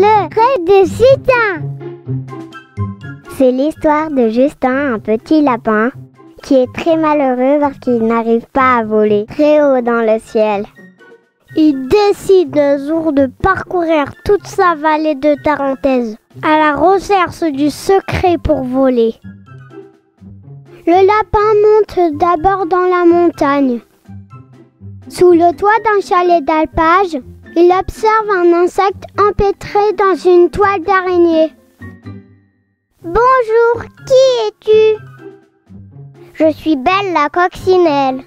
Le rêve de Justin. C'est l'histoire de Justin, un petit lapin, qui est très malheureux parce qu'il n'arrive pas à voler très haut dans le ciel. Il décide un jour de parcourir toute sa vallée de Tarentaise à la recherche du secret pour voler. Le lapin monte d'abord dans la montagne. Sous le toit d'un chalet d'alpage, il observe un insecte empêtré dans une toile d'araignée. « Bonjour, qui es-tu » ? « Je suis Belle la coccinelle. »«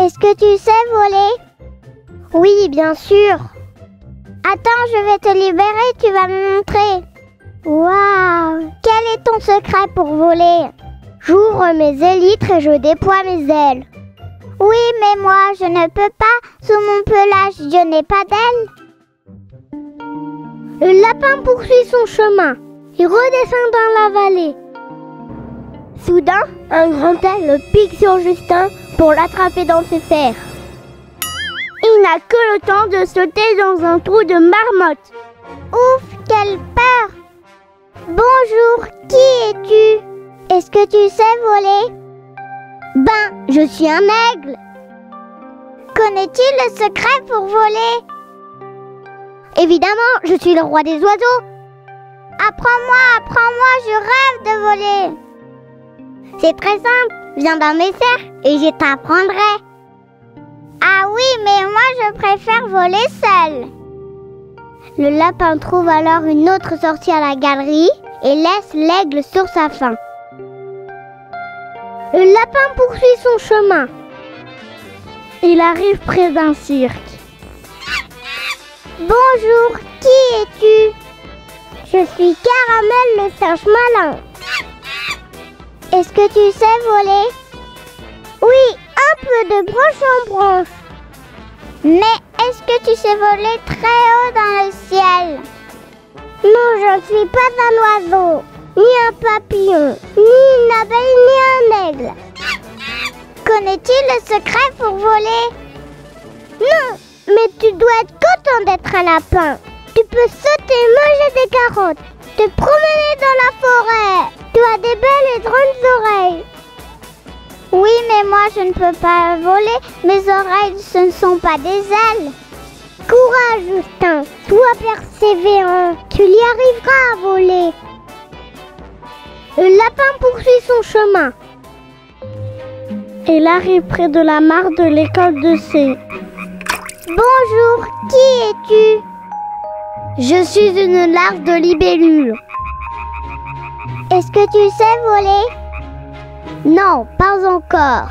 Est-ce que tu sais voler ?»« Oui, bien sûr. »« Attends, je vais te libérer, tu vas me montrer. »« Waouh ! Quel est ton secret pour voler ?»« J'ouvre mes élytres et je déploie mes ailes. »« Oui, mais moi, je ne peux pas. Sous mon pelage, je n'ai pas d'ailes. » Le lapin poursuit son chemin. Il redescend dans la vallée. Soudain, un grand aigle pique sur Justin pour l'attraper dans ses serres. Il n'a que le temps de sauter dans un trou de marmotte. Ouf, quelle peur! Bonjour, qui es-tu? Est-ce que tu sais voler? Ben, je suis un aigle. Connais-tu le secret pour voler? Évidemment, je suis le roi des oiseaux. Apprends-moi, je rêve de voler. C'est très simple, viens dans mes serres et je t'apprendrai. Ah oui, mais moi je préfère voler seul. Le lapin trouve alors une autre sortie à la galerie et laisse l'aigle sur sa faim. Le lapin poursuit son chemin. Il arrive près d'un cirque. Bonjour, qui es-tu? Je suis Caramel le singe malin. Est-ce que tu sais voler? Oui, un peu de branche en branche. Mais est-ce que tu sais voler très haut dans le ciel? Non, je ne suis pas un oiseau, ni un papillon, ni une abeille, ni un aigle. Connais-tu le secret pour voler? Non, mais tu dois être content d'être un lapin. Tu peux sauter, manger des carottes, te promener dans la forêt. Tu as des belles et grandes oreilles. Oui, mais moi je ne peux pas voler. Mes oreilles, ce ne sont pas des ailes. Courage, Justin. Sois persévérant. Tu y arriveras à voler. Le lapin poursuit son chemin. Il arrive près de la mare de l'école de C. Bonjour, qui es-tu? Je suis une larve de libellule. Est-ce que tu sais voler? Non, pas encore.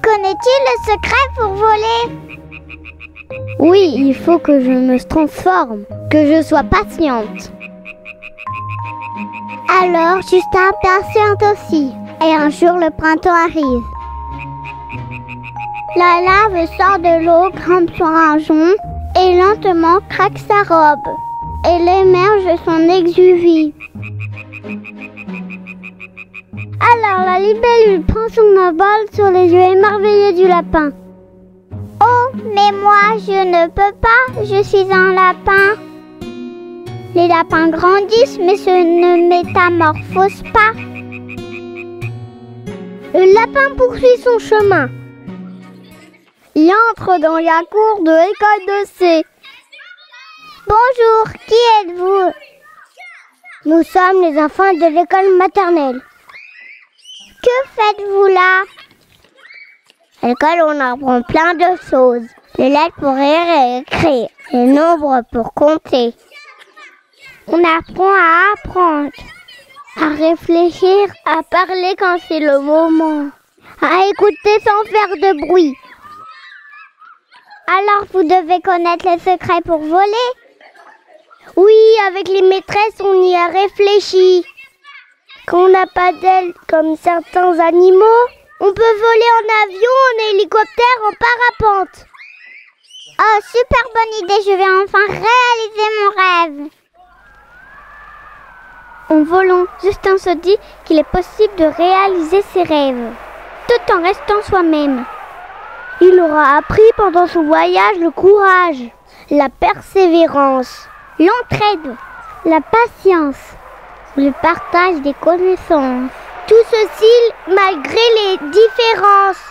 Connais-tu le secret pour voler? Oui, il faut que je me transforme, que je sois patiente. Alors, Justin patiente aussi. Et un jour, le printemps arrive. La larve sort de l'eau, grimpe sur un jonc et lentement craque sa robe. Elle émerge son exuvie. Alors la libellule prend son envol sur les yeux émerveillés du lapin. Oh, mais moi je ne peux pas, je suis un lapin. Les lapins grandissent mais se ne métamorphosent pas. Le lapin poursuit son chemin. Il entre dans la cour de l'école de C. Bonjour, qui êtes-vous? Nous sommes les enfants de l'école maternelle. Que faites-vous là? À l'école, on apprend plein de choses. Les lettres pour rire et écrire. Les nombres pour compter. On apprend à apprendre. À réfléchir, à parler quand c'est le moment. À écouter sans faire de bruit. Alors, vous devez connaître les secrets pour voler? Oui, avec les maîtresses, on y a réfléchi. Quand on n'a pas d'ailes comme certains animaux, on peut voler en avion, en hélicoptère, en parapente. Oh, super bonne idée, je vais enfin réaliser mon rêve. En volant, Justin se dit qu'il est possible de réaliser ses rêves, tout en restant soi-même. Il aura appris pendant son voyage le courage, la persévérance, l'entraide, la patience, le partage des connaissances. Tout ceci malgré les différences.